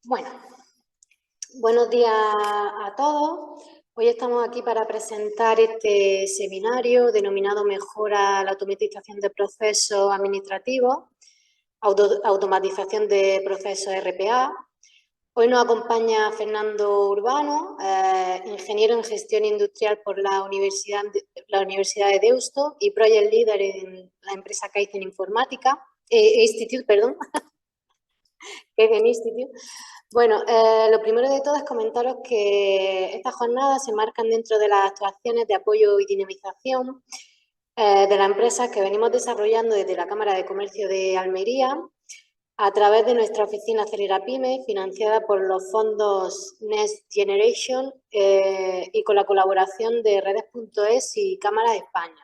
Bueno, buenos días a todos. Hoy estamos aquí para presentar este seminario denominado Mejora la automatización de procesos administrativos, automatización de procesos RPA. Hoy nos acompaña Fernando Urbano, ingeniero en gestión industrial por la Universidad de Deusto y Project Leader en la empresa Kaizen Informática, Institute, perdón, Kaizen Institute. Bueno, lo primero de todo es comentaros que estas jornadas se marcan dentro de las actuaciones de apoyo y dinamización de las empresas que venimos desarrollando desde la Cámara de Comercio de Almería a través de nuestra oficina Acelera Pyme, financiada por los fondos Next Generation y con la colaboración de Redes.es y Cámara de España.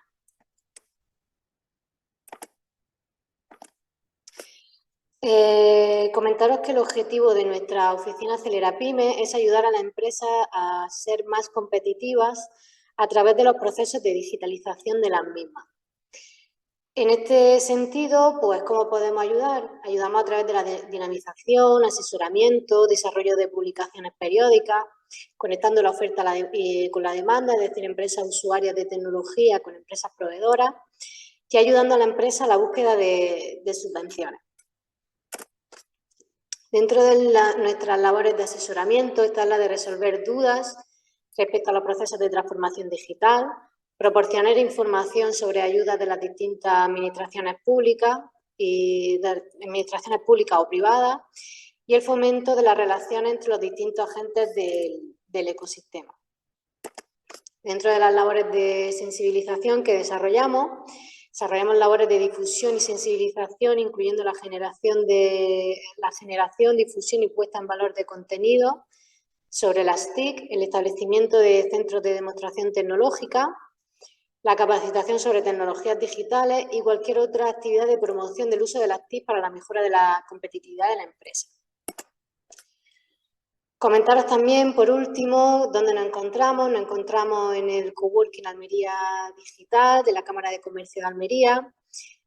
Comentaros que el objetivo de nuestra oficina Acelera Pyme es ayudar a las empresas a ser más competitivas a través de los procesos de digitalización de las mismas. En este sentido, pues, ¿cómo podemos ayudar? Ayudamos a través de la dinamización, asesoramiento, desarrollo de publicaciones periódicas, conectando la oferta con la demanda, es decir, empresas usuarias de tecnología con empresas proveedoras, y ayudando a la empresa a la búsqueda de subvenciones. Dentro de nuestras labores de asesoramiento está la de resolver dudas respecto a los procesos de transformación digital, proporcionar información sobre ayudas de las distintas administraciones públicas o privadas y el fomento de las relaciones entre los distintos agentes del ecosistema. Dentro de las labores de sensibilización que desarrollamos labores de difusión y sensibilización, incluyendo la generación, difusión y puesta en valor de contenido sobre las TIC, el establecimiento de centros de demostración tecnológica, la capacitación sobre tecnologías digitales y cualquier otra actividad de promoción del uso de las TIC para la mejora de la competitividad de la empresa. Comentaros también, por último, dónde nos encontramos. Nos encontramos en el Coworking Almería Digital de la Cámara de Comercio de Almería.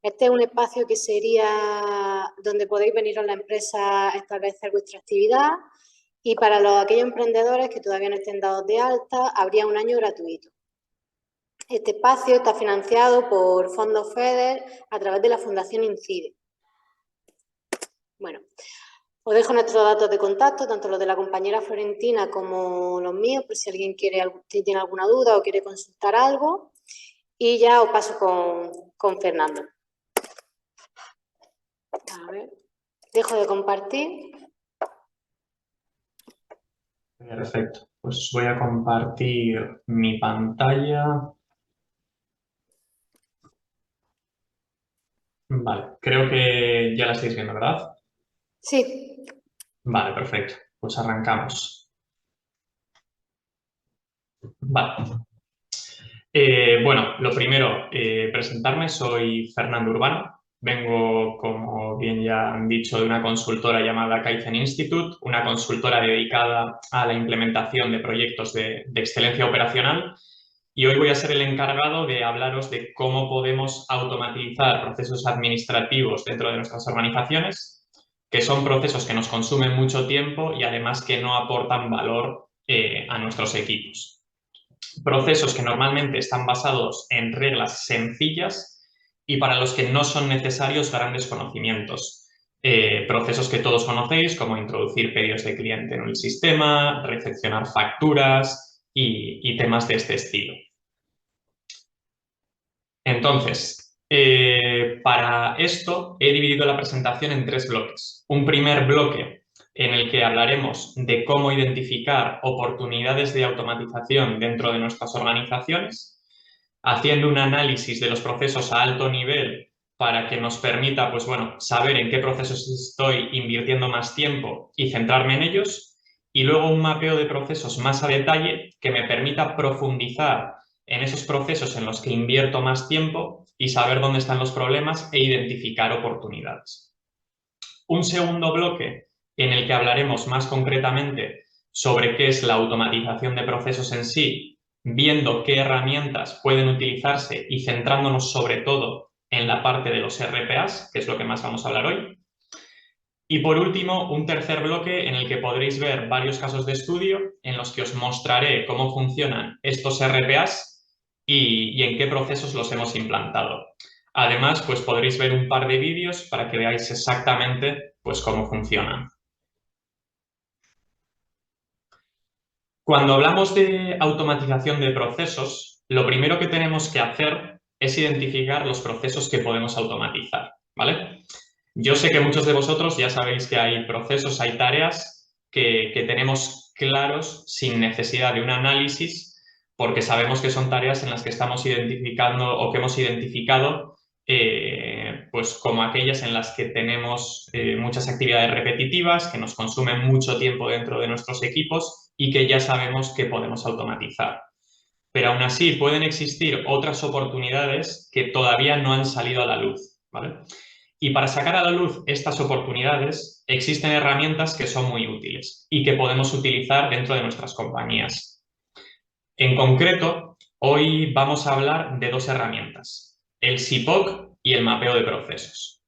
Este es un espacio que sería donde podéis venir a la empresa a establecer vuestra actividad y para aquellos emprendedores que todavía no estén dados de alta, habría un año gratuito. Este espacio está financiado por fondos FEDER a través de la Fundación Incide. Bueno, os dejo nuestros datos de contacto, tanto los de la compañera Florentina como los míos, por si alguien tiene alguna duda o quiere consultar algo. Y ya os paso con Fernando. A ver, dejo de compartir. Perfecto, pues voy a compartir mi pantalla. Vale, creo que ya la estáis viendo, ¿verdad? Sí. Vale, perfecto. Pues arrancamos. Vale. Bueno, lo primero, presentarme. Soy Fernando Urbano. Vengo, como bien ya han dicho, de una consultora llamada Kaizen Institute, una consultora dedicada a la implementación de proyectos de excelencia operacional. Y hoy voy a ser el encargado de hablaros de cómo podemos automatizar procesos administrativos dentro de nuestras organizaciones, que son procesos que nos consumen mucho tiempo y además que no aportan valor a nuestros equipos. Procesos que normalmente están basados en reglas sencillas y para los que no son necesarios grandes conocimientos. Procesos que todos conocéis, como introducir pedidos de cliente en el sistema, recepcionar facturas y temas de este estilo. Entonces, para esto he dividido la presentación en 3 bloques. Un primer bloque en el que hablaremos de cómo identificar oportunidades de automatización dentro de nuestras organizaciones, haciendo un análisis de los procesos a alto nivel para que nos permita, pues bueno, saber en qué procesos estoy invirtiendo más tiempo y centrarme en ellos, y luego un mapeo de procesos más a detalle que me permita profundizar en esos procesos en los que invierto más tiempo y saber dónde están los problemas e identificar oportunidades. Un segundo bloque en el que hablaremos más concretamente sobre qué es la automatización de procesos en sí, viendo qué herramientas pueden utilizarse y centrándonos sobre todo en la parte de los RPAs, que es lo que más vamos a hablar hoy. Y por último, un tercer bloque en el que podréis ver varios casos de estudio en los que os mostraré cómo funcionan estos RPAs y en qué procesos los hemos implantado. Además, pues podréis ver un par de vídeos para que veáis exactamente pues, cómo funcionan. Cuando hablamos de automatización de procesos, lo primero que tenemos que hacer es identificar los procesos que podemos automatizar, ¿vale? Yo sé que muchos de vosotros ya sabéis que hay procesos, hay tareas que tenemos claros sin necesidad de un análisis porque sabemos que son tareas en las que estamos identificando o que hemos identificado pues como aquellas en las que tenemos muchas actividades repetitivas, que nos consumen mucho tiempo dentro de nuestros equipos y que ya sabemos que podemos automatizar. Pero aún así pueden existir otras oportunidades que todavía no han salido a la luz, ¿vale? Y para sacar a la luz estas oportunidades, existen herramientas que son muy útiles y que podemos utilizar dentro de nuestras compañías. En concreto, hoy vamos a hablar de dos herramientas, el SIPOC y el mapeo de procesos.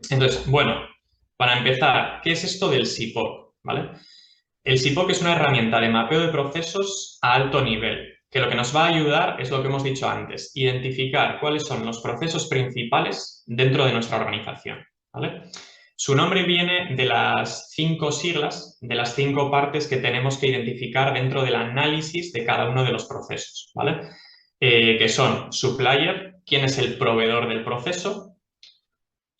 Entonces, bueno, para empezar, ¿qué es esto del SIPOC? ¿Vale? El SIPOC es una herramienta de mapeo de procesos a alto nivel, que lo que nos va a ayudar es lo que hemos dicho antes, identificar cuáles son los procesos principales dentro de nuestra organización, ¿vale? Su nombre viene de las 5 siglas, de las 5 partes que tenemos que identificar dentro del análisis de cada uno de los procesos, ¿vale? Que son supplier, quién es el proveedor del proceso,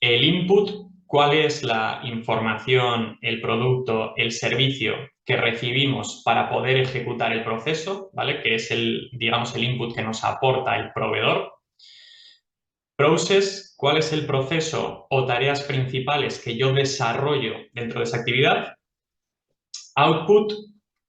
el input, cuál es la información, el producto, el servicio que recibimos para poder ejecutar el proceso, ¿vale? Que es digamos, el input que nos aporta el proveedor. Process, cuál es el proceso o tareas principales que yo desarrollo dentro de esa actividad. Output,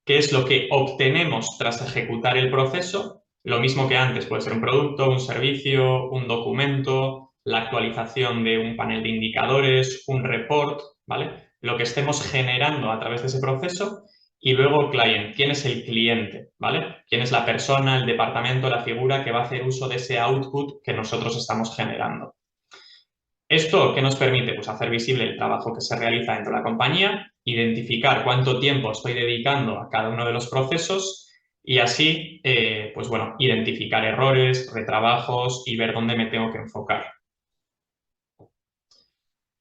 qué es lo que obtenemos tras ejecutar el proceso. Lo mismo que antes, puede ser un producto, un servicio, un documento, la actualización de un panel de indicadores, un report, ¿vale? Lo que estemos generando a través de ese proceso. Y luego client, ¿quién es el cliente? ¿Vale? ¿Quién es la persona, el departamento, la figura que va a hacer uso de ese output que nosotros estamos generando? ¿Esto qué nos permite? Pues hacer visible el trabajo que se realiza dentro de la compañía, identificar cuánto tiempo estoy dedicando a cada uno de los procesos y así, pues bueno, identificar errores, retrabajos y ver dónde me tengo que enfocar.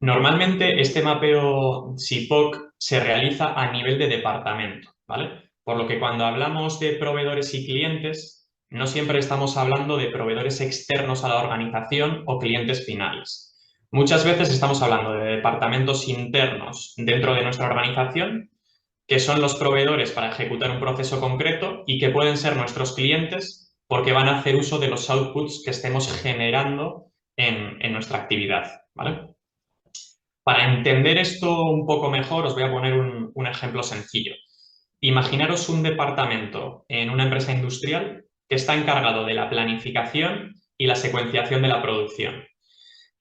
Normalmente este mapeo SIPOC se realiza a nivel de departamento, ¿vale? Por lo que cuando hablamos de proveedores y clientes, no siempre estamos hablando de proveedores externos a la organización o clientes finales. Muchas veces estamos hablando de departamentos internos dentro de nuestra organización, que son los proveedores para ejecutar un proceso concreto y que pueden ser nuestros clientes porque van a hacer uso de los outputs que estemos generando en nuestra actividad, ¿vale? Para entender esto un poco mejor, os voy a poner un ejemplo sencillo. Imaginaros un departamento en una empresa industrial que está encargado de la planificación y la secuenciación de la producción,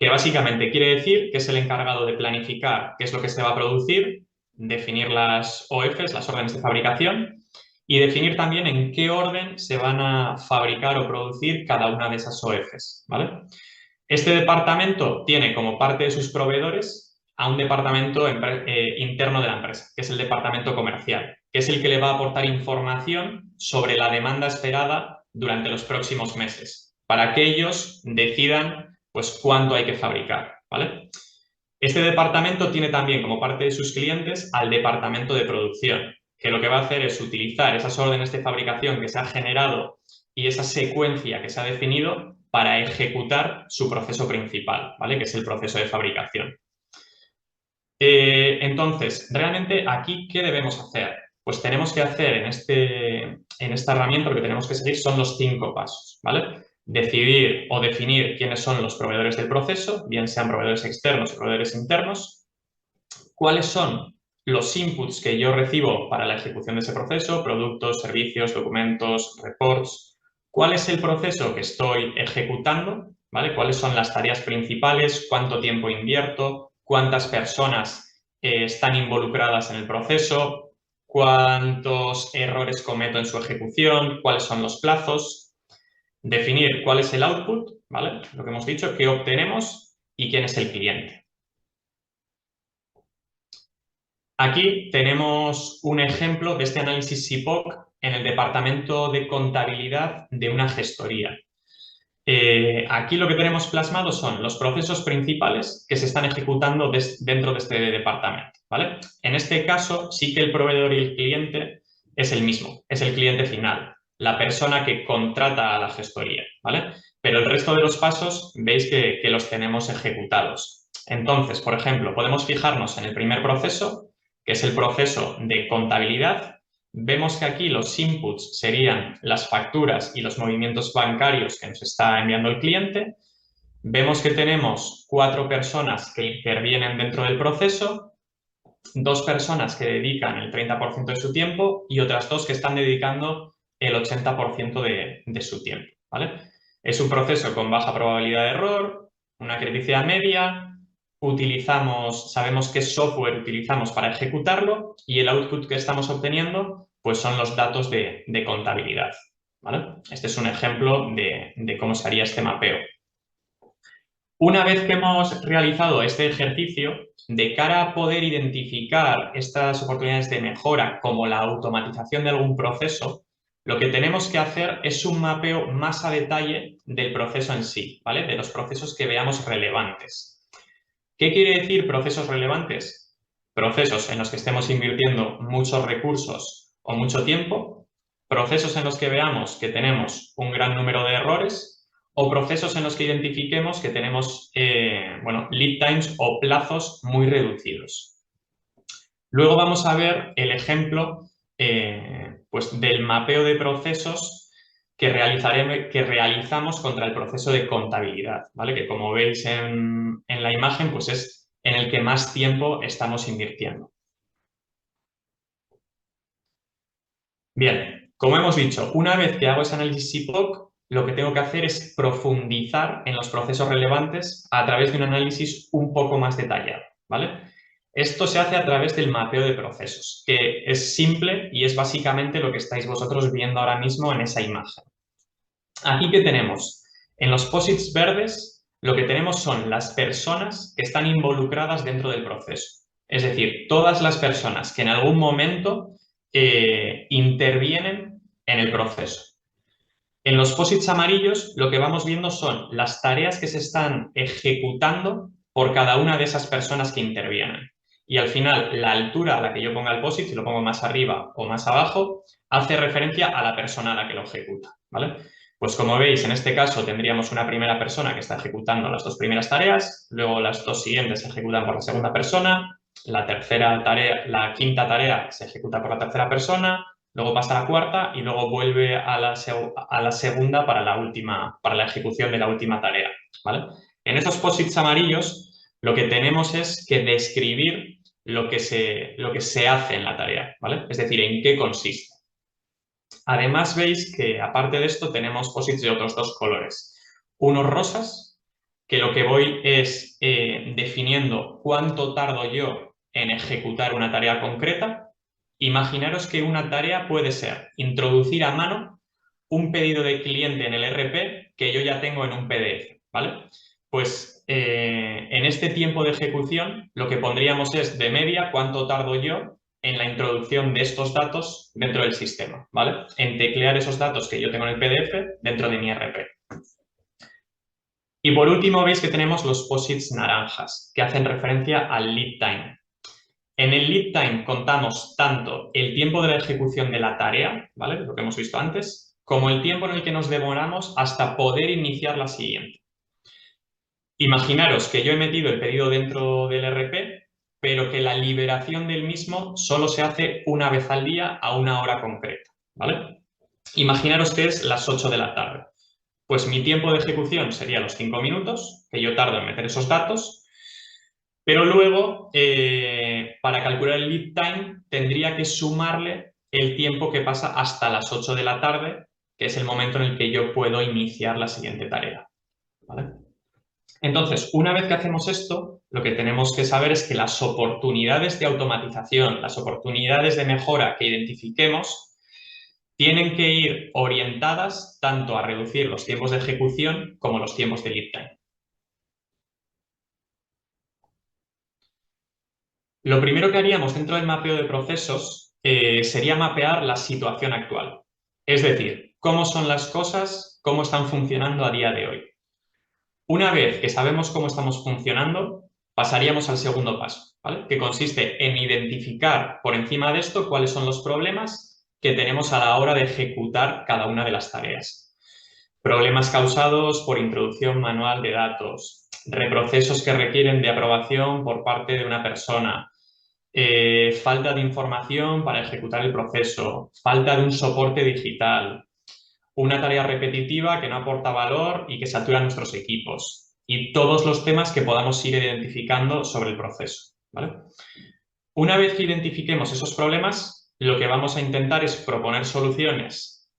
que básicamente quiere decir que es el encargado de planificar qué es lo que se va a producir, definir las OFs, las órdenes de fabricación, y definir también en qué orden se van a fabricar o producir cada una de esas OFs, ¿vale? Este departamento tiene como parte de sus proveedores a un departamento interno de la empresa, que es el departamento comercial, que es el que le va a aportar información sobre la demanda esperada durante los próximos meses, para que ellos decidan pues, cuánto hay que fabricar, ¿vale? Este departamento tiene también como parte de sus clientes al departamento de producción, que lo que va a hacer es utilizar esas órdenes de fabricación que se ha generado y esa secuencia que se ha definido para ejecutar su proceso principal, ¿vale? Que es el proceso de fabricación. Entonces, realmente aquí, ¿qué debemos hacer? Pues tenemos que hacer en esta herramienta, lo que tenemos que seguir son los 5 pasos, ¿vale? Decidir o definir quiénes son los proveedores del proceso, bien sean proveedores externos o proveedores internos, cuáles son los inputs que yo recibo para la ejecución de ese proceso, productos, servicios, documentos, reports, cuál es el proceso que estoy ejecutando, ¿vale? Cuáles son las tareas principales, cuánto tiempo invierto, cuántas personas están involucradas en el proceso, cuántos errores cometo en su ejecución, cuáles son los plazos, definir cuál es el output, ¿vale? Lo que hemos dicho, qué obtenemos y quién es el cliente. Aquí tenemos un ejemplo de este análisis SIPOC en el departamento de contabilidad de una gestoría. Aquí lo que tenemos plasmado son los procesos principales que se están ejecutando dentro de este departamento, ¿vale? En este caso, sí que el proveedor y el cliente es el mismo, es el cliente final, la persona que contrata a la gestoría, ¿vale? Pero el resto de los pasos veis que los tenemos ejecutados. Entonces, por ejemplo, podemos fijarnos en el primer proceso, que es el proceso de contabilidad. Vemos que aquí los inputs serían las facturas y los movimientos bancarios que nos está enviando el cliente. Vemos que tenemos 4 personas que intervienen dentro del proceso, 2 personas que dedican el 30% de su tiempo y otras 2 que están dedicando el 80% de su tiempo, ¿vale? Es un proceso con baja probabilidad de error, una criticidad media. Sabemos qué software utilizamos para ejecutarlo y el output que estamos obteniendo pues son los datos de contabilidad, ¿vale? Este es un ejemplo de cómo se haría este mapeo. Una vez que hemos realizado este ejercicio, de cara a poder identificar estas oportunidades de mejora como la automatización de algún proceso, lo que tenemos que hacer es un mapeo más a detalle del proceso en sí, ¿vale? De los procesos que veamos relevantes. ¿Qué quiere decir procesos relevantes? Procesos en los que estemos invirtiendo muchos recursos o mucho tiempo, procesos en los que veamos que tenemos un gran número de errores o procesos en los que identifiquemos que tenemos lead times o plazos muy reducidos. Luego vamos a ver el ejemplo pues del mapeo de procesos que realizamos contra el proceso de contabilidad, ¿vale? Que como veis en la imagen, pues es en el que más tiempo estamos invirtiendo. Bien, como hemos dicho, una vez que hago ese análisis SIPOC, lo que tengo que hacer es profundizar en los procesos relevantes a través de un análisis un poco más detallado, ¿vale? Esto se hace a través del mapeo de procesos, que es simple y es básicamente lo que estáis vosotros viendo ahora mismo en esa imagen. Aquí, ¿qué tenemos? En los posits verdes, lo que tenemos son las personas que están involucradas dentro del proceso. Es decir, todas las personas que en algún momento intervienen en el proceso. En los posits amarillos, lo que vamos viendo son las tareas que se están ejecutando por cada una de esas personas que intervienen. Y al final, la altura a la que yo ponga el posit, si lo pongo más arriba o más abajo, hace referencia a la persona a la que lo ejecuta, ¿vale? Pues como veis, en este caso tendríamos una primera persona que está ejecutando las 2 primeras tareas, luego las 2 siguientes se ejecutan por la segunda persona, la quinta tarea se ejecuta por la tercera persona, luego pasa a la cuarta y luego vuelve a la segunda para la ejecución de la última tarea, ¿vale? En esos posits amarillos lo que tenemos es que describir lo que se hace en la tarea, ¿vale? Es decir, en qué consiste. Además, veis que aparte de esto tenemos posits de otros 2 colores. Unos rosas, que lo que voy es definiendo cuánto tardo yo en ejecutar una tarea concreta. Imaginaros que una tarea puede ser introducir a mano un pedido de cliente en el ERP que yo ya tengo en un PDF, ¿vale? Pues en este tiempo de ejecución lo que pondríamos es de media cuánto tardo yo en la introducción de estos datos dentro del sistema, ¿vale? En teclear esos datos que yo tengo en el PDF dentro de mi ERP. Y por último veis que tenemos los posits naranjas, que hacen referencia al lead time. En el lead time contamos tanto el tiempo de la ejecución de la tarea, ¿vale? Lo que hemos visto antes, como el tiempo en el que nos demoramos hasta poder iniciar la siguiente. Imaginaros que yo he metido el pedido dentro del ERP, pero que la liberación del mismo solo se hace una vez al día a una hora concreta, ¿vale? Imaginaros que es las 8 de la tarde. Pues mi tiempo de ejecución sería los 5 minutos, que yo tardo en meter esos datos, pero luego, para calcular el lead time, tendría que sumarle el tiempo que pasa hasta las 8 de la tarde, que es el momento en el que yo puedo iniciar la siguiente tarea, ¿vale? Entonces, una vez que hacemos esto, lo que tenemos que saber es que las oportunidades de automatización, las oportunidades de mejora que identifiquemos, tienen que ir orientadas tanto a reducir los tiempos de ejecución como los tiempos de lead time. Lo primero que haríamos dentro del mapeo de procesos sería mapear la situación actual. Es decir, cómo son las cosas, cómo están funcionando a día de hoy. Una vez que sabemos cómo estamos funcionando, pasaríamos al segundo paso, ¿vale? Que consiste en identificar por encima de esto cuáles son los problemas que tenemos a la hora de ejecutar cada una de las tareas. Problemas causados por introducción manual de datos, reprocesos que requieren de aprobación por parte de una persona, falta de información para ejecutar el proceso, falta de un soporte digital, una tarea repetitiva que no aporta valor y que satura nuestros equipos, y todos los temas que podamos ir identificando sobre el proceso, ¿vale? Una vez que identifiquemos esos problemas, lo que vamos a intentar es proponer soluciones.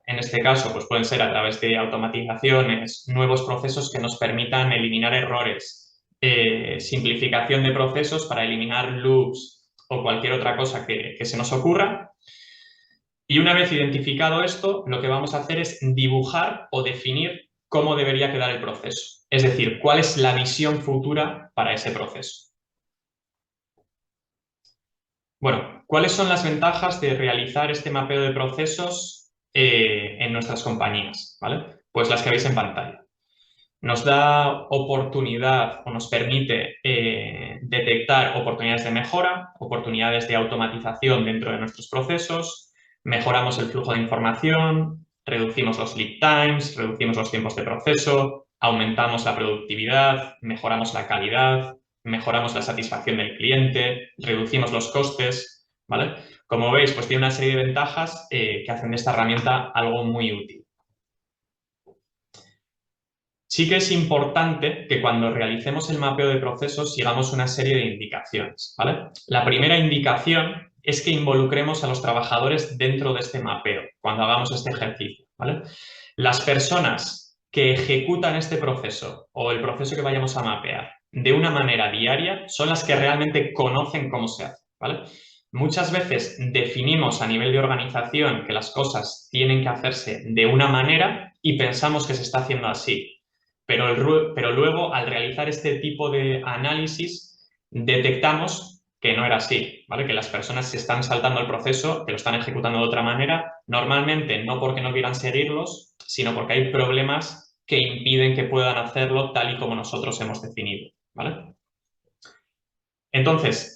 En este caso, pues pueden ser a través de automatizaciones, nuevos procesos que nos permitan eliminar errores, simplificación de procesos para eliminar loops o cualquier otra cosa que se nos ocurra. Y una vez identificado esto, lo que vamos a hacer es dibujar o definir cómo debería quedar el proceso. Es decir, cuál es la visión futura para ese proceso. Bueno, ¿cuáles son las ventajas de realizar este mapeo de procesos en nuestras compañías? ¿Vale? Pues las que veis en pantalla. Nos da oportunidad o nos permite detectar oportunidades de mejora, oportunidades de automatización dentro de nuestros procesos, mejoramos el flujo de información, reducimos los lead times, reducimos los tiempos de proceso, aumentamos la productividad, mejoramos la calidad, mejoramos la satisfacción del cliente, reducimos los costes, ¿vale? Como veis, pues tiene una serie de ventajas que hacen de esta herramienta algo muy útil. Sí que es importante que cuando realicemos el mapeo de procesos sigamos una serie de indicaciones, ¿vale? La primera indicación es que involucremos a los trabajadores dentro de este mapeo, cuando hagamos este ejercicio, ¿vale? Las personas que ejecutan este proceso o el proceso que vayamos a mapear de una manera diaria son las que realmente conocen cómo se hace, ¿vale? Muchas veces definimos a nivel de organización que las cosas tienen que hacerse de una manera y pensamos que se está haciendo así. Pero luego, al realizar este tipo de análisis, detectamos que no era así, ¿vale? Que las personas se están saltando el proceso, que lo están ejecutando de otra manera, normalmente no porque no quieran seguirlos, sino porque hay problemas que impiden que puedan hacerlo tal y como nosotros hemos definido, ¿vale? Entonces,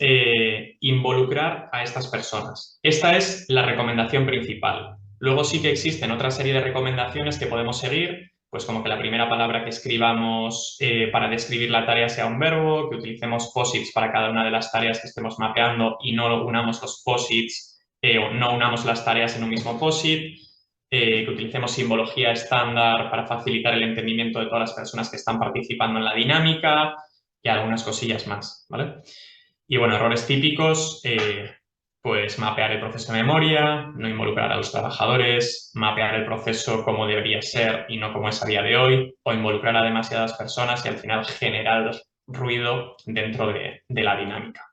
involucrar a estas personas. Esta es la recomendación principal. Luego sí que existen otra serie de recomendaciones que podemos seguir, pues como que la primera palabra que escribamos para describir la tarea sea un verbo, que utilicemos posits para cada una de las tareas que estemos mapeando y no unamos los posits o no unamos las tareas en un mismo posit, que utilicemos simbología estándar para facilitar el entendimiento de todas las personas que están participando en la dinámica y algunas cosillas más, ¿vale? Y bueno, errores típicos, pues mapear el proceso de memoria, no involucrar a los trabajadores, mapear el proceso como debería ser y no como es a día de hoy, o involucrar a demasiadas personas y al final generar ruido dentro de la dinámica.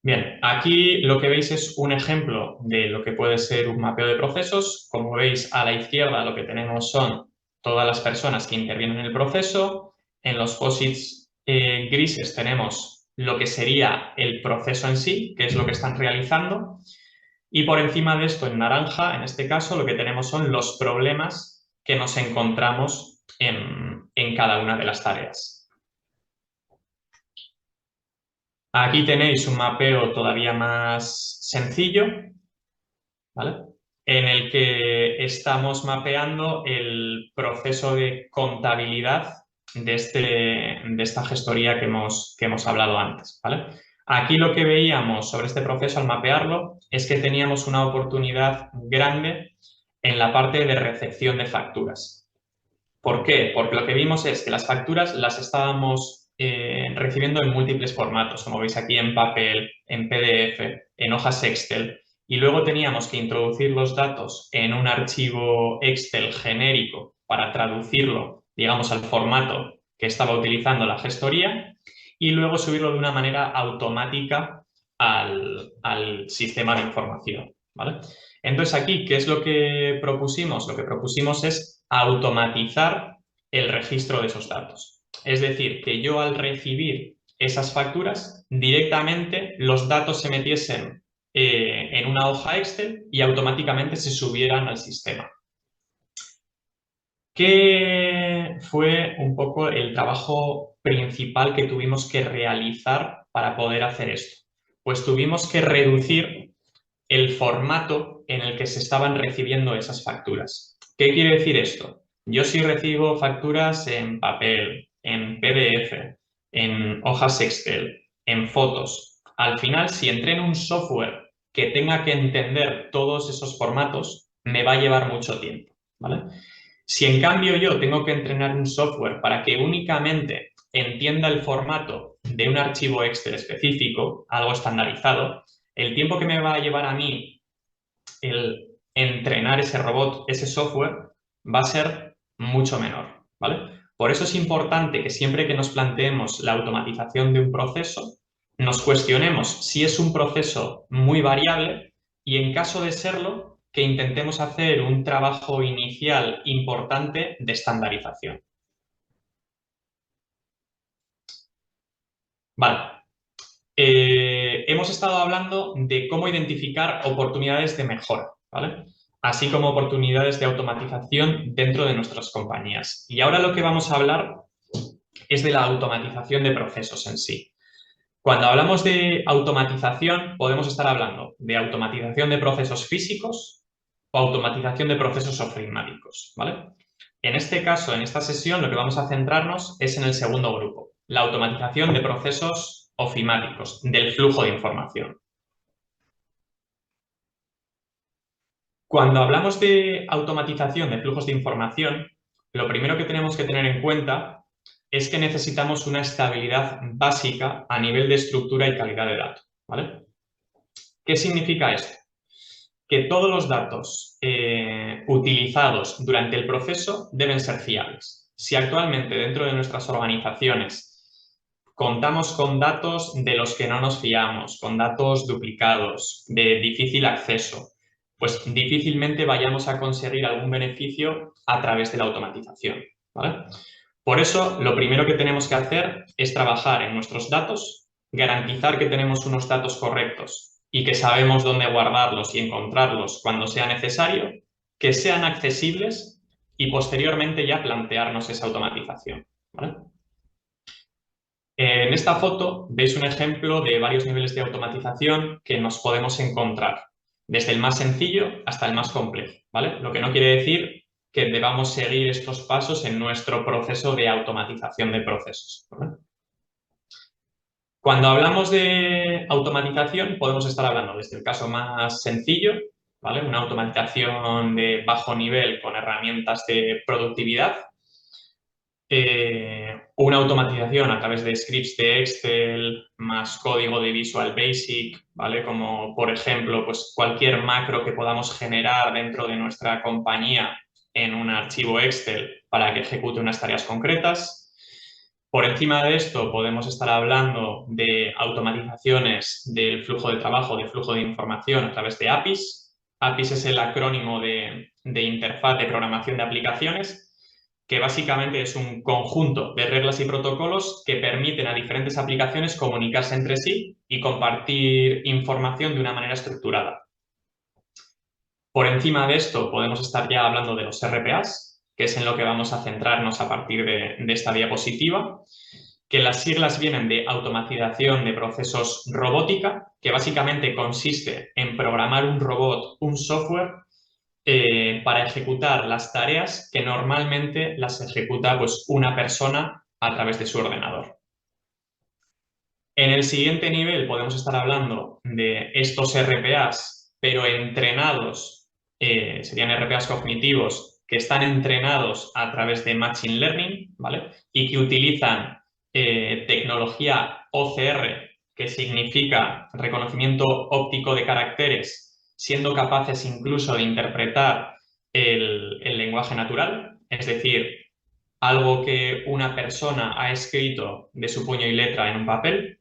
Bien, aquí lo que veis es un ejemplo de lo que puede ser un mapeo de procesos. Como veis, a la izquierda lo que tenemos son todas las personas que intervienen en el proceso. En los posits grises tenemos lo que sería el proceso en sí, que es lo que están realizando. Y por encima de esto, en naranja, en este caso, lo que tenemos son los problemas que nos encontramos en cada una de las tareas. Aquí tenéis un mapeo todavía más sencillo, ¿vale? En el que estamos mapeando el proceso de contabilidad de esta gestoría que hemos hablado antes, ¿vale? Aquí lo que veíamos sobre este proceso al mapearlo es que teníamos una oportunidad grande en la parte de recepción de facturas. ¿Por qué? Porque lo que vimos es que las facturas las estábamos recibiendo en múltiples formatos, como veis aquí en papel, en PDF, en hojas Excel, y luego teníamos que introducir los datos en un archivo Excel genérico para traducirlo, digamos, al formato que estaba utilizando la gestoría y luego subirlo de una manera automática al sistema de información, ¿vale? Entonces aquí, ¿qué es lo que propusimos? Lo que propusimos es automatizar el registro de esos datos. Es decir, que yo al recibir esas facturas, directamente los datos se metiesen en una hoja Excel y automáticamente se subieran al sistema. ¿Qué fue un poco el trabajo principal que tuvimos que realizar para poder hacer esto? Pues tuvimos que reducir el formato en el que se estaban recibiendo esas facturas. ¿Qué quiere decir esto? Yo sí recibo facturas en papel, en PDF, en hojas Excel, en fotos. Al final, si entré en un software que tenga que entender todos esos formatos, me va a llevar mucho tiempo, ¿vale? Si en cambio yo tengo que entrenar un software para que únicamente entienda el formato de un archivo Excel específico, algo estandarizado, el tiempo que me va a llevar a mí el entrenar ese robot, ese software, va a ser mucho menor, ¿vale? Por eso es importante que siempre que nos planteemos la automatización de un proceso, nos cuestionemos si es un proceso muy variable y en caso de serlo, que intentemos hacer un trabajo inicial importante de estandarización. Vale. Hemos estado hablando de cómo identificar oportunidades de mejora, ¿vale? Así como oportunidades de automatización dentro de nuestras compañías. Y ahora lo que vamos a hablar es de la automatización de procesos en sí. Cuando hablamos de automatización, podemos estar hablando de automatización de procesos físicos o automatización de procesos ofimáticos, ¿vale? En este caso, en esta sesión, lo que vamos a centrarnos es en el segundo grupo, la automatización de procesos ofimáticos, del flujo de información. Cuando hablamos de automatización de flujos de información, lo primero que tenemos que tener en cuenta es que necesitamos una estabilidad básica a nivel de estructura y calidad de datos, ¿vale? ¿Qué significa esto? Que todos los datos utilizados durante el proceso deben ser fiables. Si actualmente dentro de nuestras organizaciones contamos con datos de los que no nos fiamos, con datos duplicados, de difícil acceso, pues difícilmente vayamos a conseguir algún beneficio a través de la automatización, ¿vale? Por eso, lo primero que tenemos que hacer es trabajar en nuestros datos, garantizar que tenemos unos datos correctos y que sabemos dónde guardarlos y encontrarlos cuando sea necesario, que sean accesibles y posteriormente ya plantearnos esa automatización, ¿vale? En esta foto veis un ejemplo de varios niveles de automatización que nos podemos encontrar, desde el más sencillo hasta el más complejo, ¿vale? Lo que no quiere decir que debamos seguir estos pasos en nuestro proceso de automatización de procesos, ¿vale? Cuando hablamos de automatización, podemos estar hablando desde el caso más sencillo, ¿vale? Una automatización de bajo nivel con herramientas de productividad, una automatización a través de scripts de Excel más código de Visual Basic, ¿vale? Como, por ejemplo, pues cualquier macro que podamos generar dentro de nuestra compañía en un archivo Excel para que ejecute unas tareas concretas. Por encima de esto, podemos estar hablando de automatizaciones del flujo de trabajo, de flujo de información a través de APIs. APIs es el acrónimo de interfaz de programación de aplicaciones, que básicamente es un conjunto de reglas y protocolos que permiten a diferentes aplicaciones comunicarse entre sí y compartir información de una manera estructurada. Por encima de esto podemos estar ya hablando de los RPAs, que es en lo que vamos a centrarnos a partir de esta diapositiva, que las siglas vienen de automatización de procesos robótica, que básicamente consiste en programar un robot, un software, para ejecutar las tareas que normalmente las ejecuta pues, una persona a través de su ordenador. En el siguiente nivel podemos estar hablando de estos RPAs, pero entrenados, serían RPAs cognitivos, que están entrenados a través de Machine Learning, ¿vale? Y que utilizan tecnología OCR, que significa reconocimiento óptico de caracteres, siendo capaces incluso de interpretar el lenguaje natural, es decir, algo que una persona ha escrito de su puño y letra en un papel.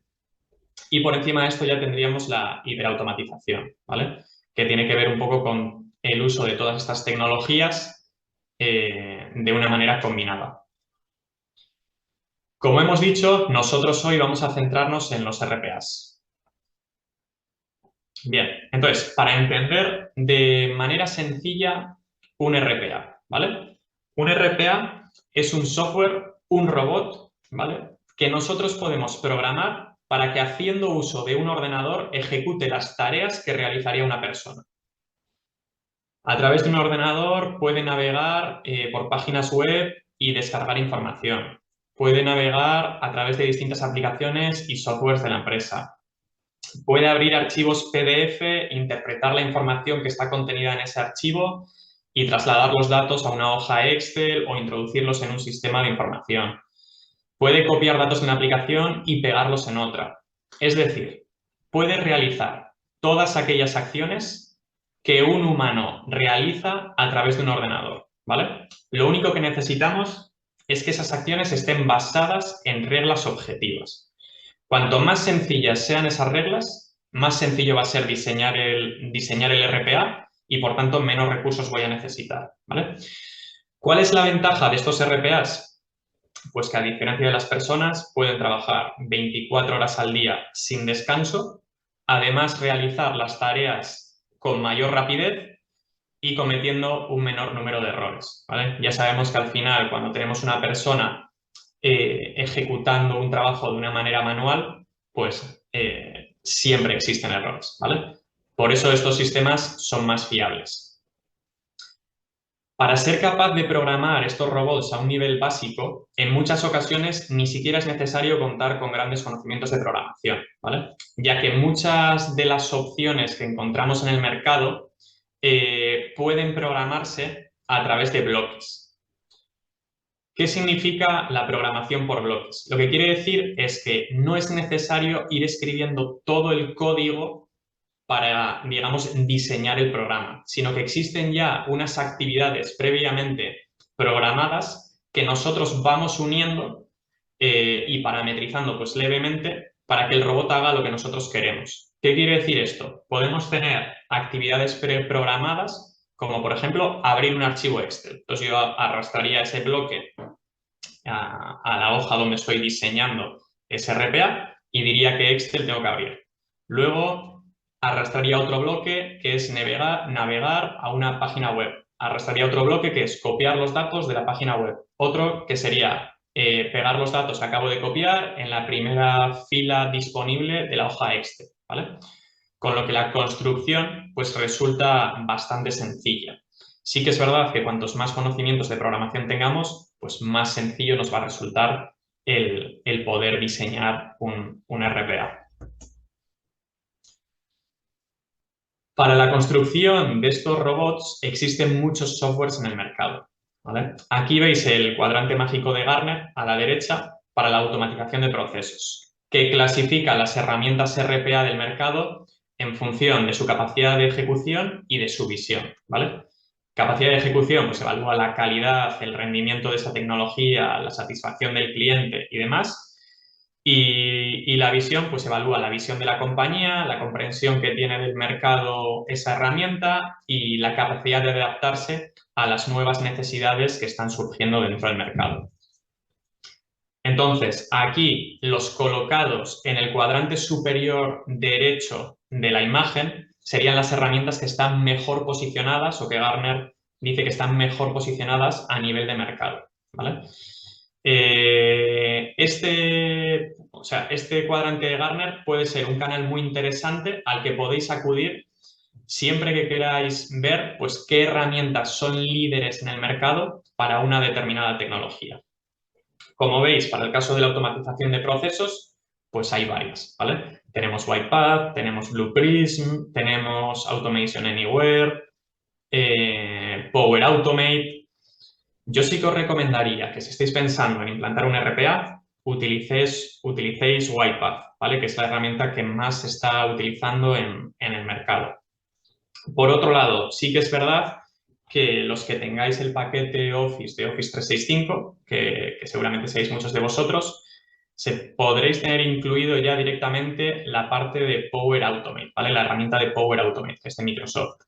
Y por encima de esto ya tendríamos la hiperautomatización, ¿vale? Que tiene que ver un poco con el uso de todas estas tecnologías de una manera combinada. Como hemos dicho, nosotros hoy vamos a centrarnos en los RPAs. Bien, entonces, para entender de manera sencilla un RPA, ¿vale? Un RPA es un software, un robot, ¿vale? Que nosotros podemos programar para que haciendo uso de un ordenador ejecute las tareas que realizaría una persona. A través de un ordenador puede navegar por páginas web y descargar información. Puede navegar a través de distintas aplicaciones y softwares de la empresa. Puede abrir archivos PDF, interpretar la información que está contenida en ese archivo y trasladar los datos a una hoja Excel o introducirlos en un sistema de información. Puede copiar datos de una aplicación y pegarlos en otra. Es decir, puede realizar todas aquellas acciones que un humano realiza a través de un ordenador, ¿vale? Lo único que necesitamos es que esas acciones estén basadas en reglas objetivas. Cuanto más sencillas sean esas reglas, más sencillo va a ser diseñar el RPA y, por tanto, menos recursos voy a necesitar, ¿vale? ¿Cuál es la ventaja de estos RPAs? Pues que, a diferencia de las personas, pueden trabajar 24 horas al día sin descanso, además realizar las tareas con mayor rapidez y cometiendo un menor número de errores, ¿vale? Ya sabemos que al final, cuando tenemos una persona ejecutando un trabajo de una manera manual, pues siempre existen errores, ¿vale? Por eso estos sistemas son más fiables. Para ser capaz de programar estos robots a un nivel básico, en muchas ocasiones ni siquiera es necesario contar con grandes conocimientos de programación, ¿vale? Ya que muchas de las opciones que encontramos en el mercado pueden programarse a través de bloques. ¿Qué significa la programación por bloques? Lo que quiere decir es que no es necesario ir escribiendo todo el código para, digamos, diseñar el programa, sino que existen ya unas actividades previamente programadas que nosotros vamos uniendo y parametrizando pues levemente para que el robot haga lo que nosotros queremos. ¿Qué quiere decir esto? Podemos tener actividades preprogramadas, como por ejemplo abrir un archivo Excel. Entonces yo arrastraría ese bloque a la hoja donde estoy diseñando ese RPA y diría que Excel tengo que abrir. Luego arrastraría otro bloque que es navegar a una página web. Arrastraría otro bloque que es copiar los datos de la página web. Otro que sería pegar los datos que acabo de copiar en la primera fila disponible de la hoja Excel, ¿vale? Con lo que la construcción pues resulta bastante sencilla. Sí que es verdad que cuantos más conocimientos de programación tengamos, pues más sencillo nos va a resultar el poder diseñar un RPA. Para la construcción de estos robots existen muchos softwares en el mercado, ¿vale? Aquí veis el cuadrante mágico de Gartner a la derecha para la automatización de procesos, que clasifica las herramientas RPA del mercado en función de su capacidad de ejecución y de su visión, ¿vale? Capacidad de ejecución, pues evalúa la calidad, el rendimiento de esa tecnología, la satisfacción del cliente y demás. Y la visión, pues evalúa la visión de la compañía, la comprensión que tiene del mercado esa herramienta y la capacidad de adaptarse a las nuevas necesidades que están surgiendo dentro del mercado. Entonces, aquí los colocados en el cuadrante superior derecho de la imagen serían las herramientas que están mejor posicionadas o que Gartner dice que están mejor posicionadas a nivel de mercado, ¿vale? Este cuadrante de Gartner puede ser un canal muy interesante al que podéis acudir siempre que queráis ver pues, qué herramientas son líderes en el mercado para una determinada tecnología. Como veis, para el caso de la automatización de procesos, pues hay varias, ¿vale? Tenemos UiPath, tenemos Blue Prism, tenemos Automation Anywhere, Power Automate. Yo sí que os recomendaría que si estáis pensando en implantar un RPA, utilicéis UiPath, ¿vale? Que es la herramienta que más se está utilizando en el mercado. Por otro lado, sí que es verdad que los que tengáis el paquete Office de Office 365, que seguramente seáis muchos de vosotros, podréis tener incluido ya directamente la parte de Power Automate, ¿vale? La herramienta de Power Automate, que es de Microsoft.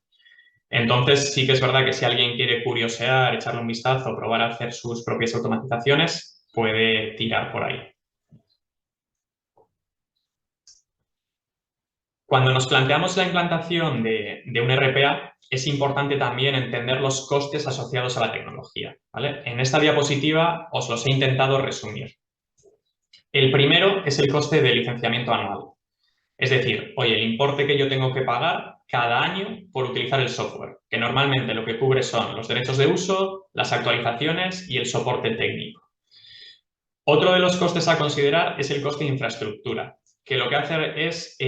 Entonces, sí que es verdad que si alguien quiere curiosear, echarle un vistazo, probar a hacer sus propias automatizaciones, puede tirar por ahí. Cuando nos planteamos la implantación de un RPA, es importante también entender los costes asociados a la tecnología, ¿vale? En esta diapositiva os los he intentado resumir. El primero es el coste de licenciamiento anual. Es decir, oye, el importe que yo tengo que pagar cada año por utilizar el software, que normalmente lo que cubre son los derechos de uso, las actualizaciones y el soporte técnico. Otro de los costes a considerar es el coste de infraestructura, que lo que hace es,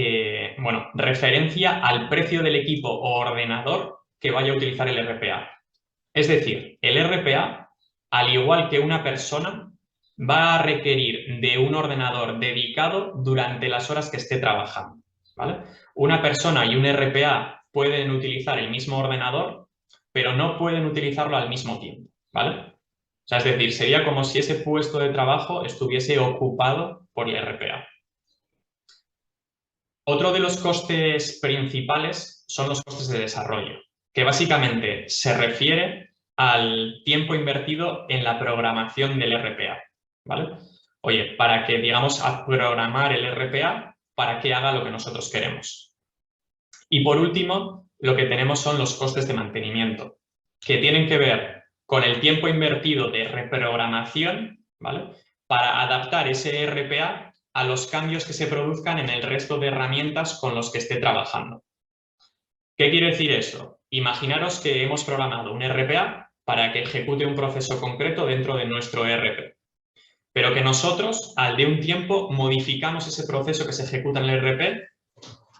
referencia al precio del equipo o ordenador que vaya a utilizar el RPA. Es decir, el RPA, al igual que una persona, va a requerir de un ordenador dedicado durante las horas que esté trabajando, ¿vale? Una persona y un RPA pueden utilizar el mismo ordenador, pero no pueden utilizarlo al mismo tiempo, ¿vale? O sea, es decir, sería como si ese puesto de trabajo estuviese ocupado por el RPA. Otro de los costes principales son los costes de desarrollo, que básicamente se refiere al tiempo invertido en la programación del RPA, ¿vale? Oye, para que, digamos, a programar el RPA para que haga lo que nosotros queremos. Y por último, lo que tenemos son los costes de mantenimiento, que tienen que ver con el tiempo invertido de reprogramación, ¿vale? Para adaptar ese RPA a los cambios que se produzcan en el resto de herramientas con los que esté trabajando. ¿Qué quiere decir eso? Imaginaros que hemos programado un RPA para que ejecute un proceso concreto dentro de nuestro ERP, pero que nosotros, al de un tiempo, modificamos ese proceso que se ejecuta en el ERP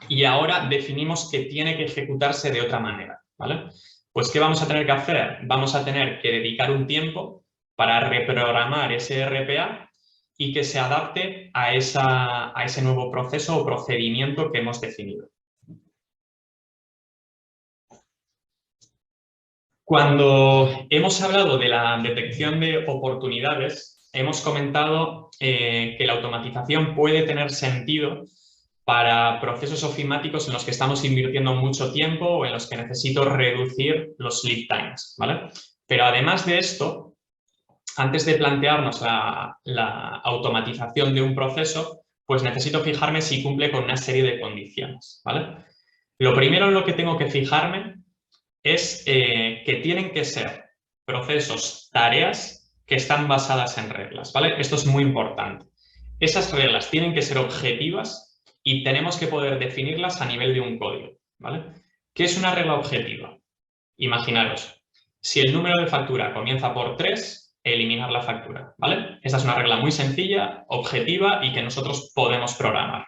y ahora definimos que tiene que ejecutarse de otra manera, ¿vale? Pues, ¿qué vamos a tener que hacer? Vamos a tener que dedicar un tiempo para reprogramar ese RPA y que se adapte a ese nuevo proceso o procedimiento que hemos definido. Cuando hemos hablado de la detección de oportunidades, hemos comentado que la automatización puede tener sentido para procesos ofimáticos en los que estamos invirtiendo mucho tiempo o en los que necesito reducir los lead times, ¿vale? Pero además de esto, antes de plantearnos la automatización de un proceso, pues necesito fijarme si cumple con una serie de condiciones, ¿vale? Lo primero en lo que tengo que fijarme es que tienen que ser procesos, tareas que están basadas en reglas, ¿vale? Esto es muy importante. Esas reglas tienen que ser objetivas y tenemos que poder definirlas a nivel de un código, ¿vale? ¿Qué es una regla objetiva? Imaginaros, si el número de factura comienza por 3, eliminar la factura, ¿vale? Esta es una regla muy sencilla, objetiva y que nosotros podemos programar.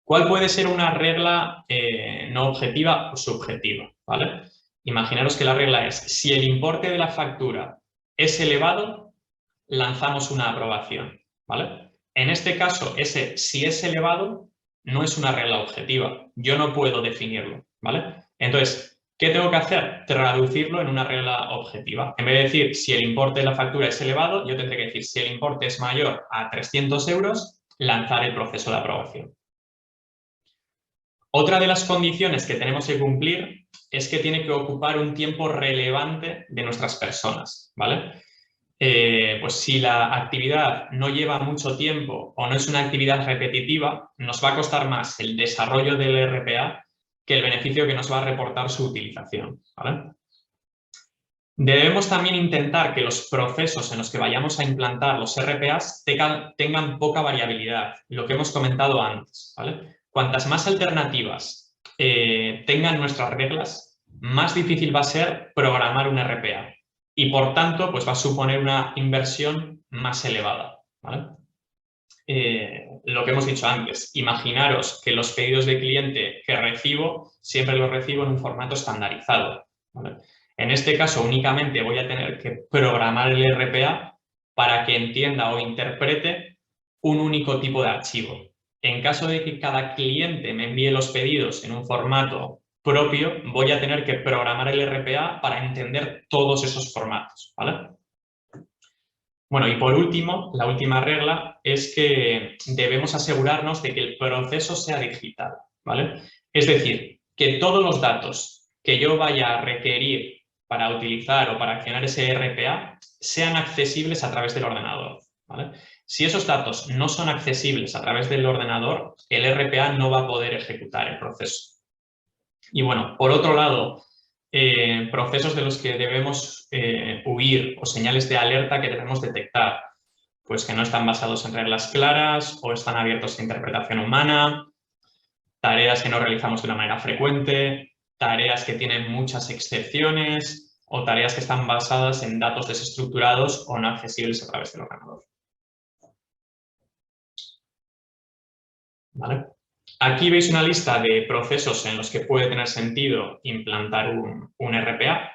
¿Cuál puede ser una regla no objetiva o subjetiva, ¿vale? Imaginaros que la regla es, si el importe de la factura es elevado, lanzamos una aprobación, ¿vale? En este caso, ese si es elevado no es una regla objetiva. Yo no puedo definirlo, ¿vale? Entonces, ¿qué tengo que hacer? Traducirlo en una regla objetiva. En vez de decir si el importe de la factura es elevado, yo tendré que decir si el importe es mayor a 300 euros, lanzar el proceso de aprobación. Otra de las condiciones que tenemos que cumplir es que tiene que ocupar un tiempo relevante de nuestras personas, ¿vale? Pues si la actividad no lleva mucho tiempo o no es una actividad repetitiva, nos va a costar más el desarrollo del RPA que el beneficio que nos va a reportar su utilización, ¿vale? Debemos también intentar que los procesos en los que vayamos a implantar los RPAs tengan poca variabilidad, lo que hemos comentado antes, ¿vale? Cuantas más alternativas tengan nuestras reglas, más difícil va a ser programar un RPA y, por tanto, pues va a suponer una inversión más elevada, ¿vale? Lo que hemos dicho antes, imaginaros que los pedidos de cliente que recibo, siempre los recibo en un formato estandarizado, ¿vale? En este caso, únicamente voy a tener que programar el RPA para que entienda o interprete un único tipo de archivo. En caso de que cada cliente me envíe los pedidos en un formato propio, voy a tener que programar el RPA para entender todos esos formatos, ¿vale? Bueno, y por último, la última regla es que debemos asegurarnos de que el proceso sea digital, ¿vale? Es decir, que todos los datos que yo vaya a requerir para utilizar o para accionar ese RPA sean accesibles a través del ordenador, ¿vale? Si esos datos no son accesibles a través del ordenador, el RPA no va a poder ejecutar el proceso. Y bueno, por otro lado, procesos de los que debemos huir o señales de alerta que debemos detectar, pues que no están basados en reglas claras o están abiertos a interpretación humana, tareas que no realizamos de una manera frecuente, tareas que tienen muchas excepciones o tareas que están basadas en datos desestructurados o no accesibles a través del ordenador. ¿Vale? Aquí veis una lista de procesos en los que puede tener sentido implantar un RPA.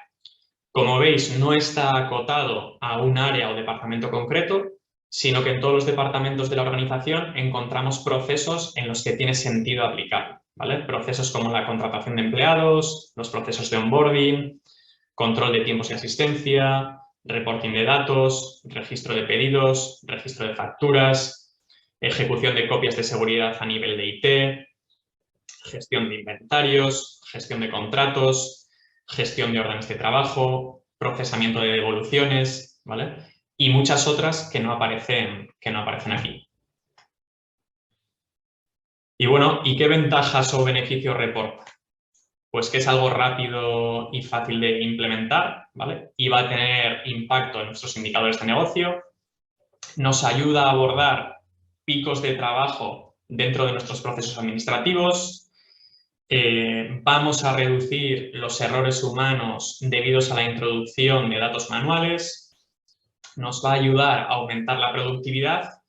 Como veis, no está acotado a un área o departamento concreto, sino que en todos los departamentos de la organización encontramos procesos en los que tiene sentido aplicar, ¿vale? Procesos como la contratación de empleados, los procesos de onboarding, control de tiempos de asistencia, reporting de datos, registro de pedidos, registro de facturas, ejecución de copias de seguridad a nivel de IT, gestión de inventarios, gestión de contratos, gestión de órdenes de trabajo, procesamiento de devoluciones, ¿vale? Y muchas otras que no aparecen aquí. Y bueno, ¿y qué ventajas o beneficios reporta? Pues que es algo rápido y fácil de implementar, ¿vale? Y va a tener impacto en nuestros indicadores de negocio, nos ayuda a abordar picos de trabajo dentro de nuestros procesos administrativos, vamos a reducir los errores humanos debidos a la introducción de datos manuales, nos va a ayudar a aumentar la productividad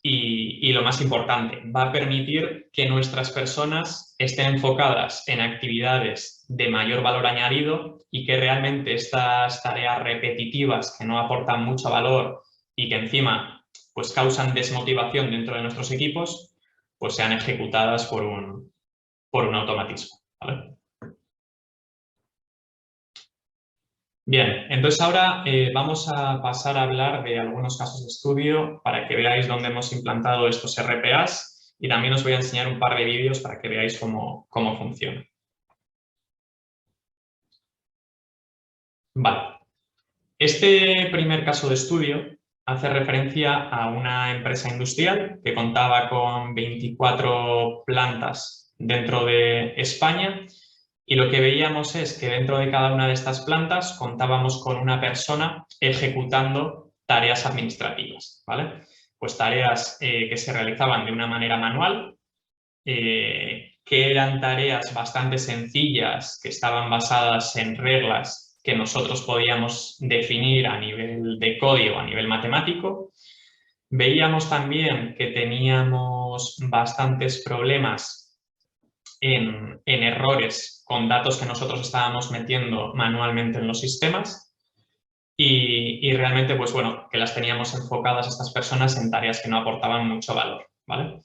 y lo más importante, va a permitir que nuestras personas estén enfocadas en actividades de mayor valor añadido y que realmente estas tareas repetitivas que no aportan mucho valor y que encima pues causan desmotivación dentro de nuestros equipos, pues sean ejecutadas por un automatismo, ¿vale? Bien, entonces ahora vamos a pasar a hablar de algunos casos de estudio para que veáis dónde hemos implantado estos RPAs y también os voy a enseñar un par de vídeos para que veáis cómo funciona. Vale. Este primer caso de estudio hace referencia a una empresa industrial que contaba con 24 plantas dentro de España y lo que veíamos es que dentro de cada una de estas plantas contábamos con una persona ejecutando tareas administrativas, ¿vale? Pues tareas que se realizaban de una manera manual, que eran tareas bastante sencillas, que estaban basadas en reglas que nosotros podíamos definir a nivel de código, a nivel matemático. Veíamos también que teníamos bastantes problemas en errores con datos que nosotros estábamos metiendo manualmente en los sistemas y realmente, pues bueno, que las teníamos enfocadas estas personas en tareas que no aportaban mucho valor, ¿vale?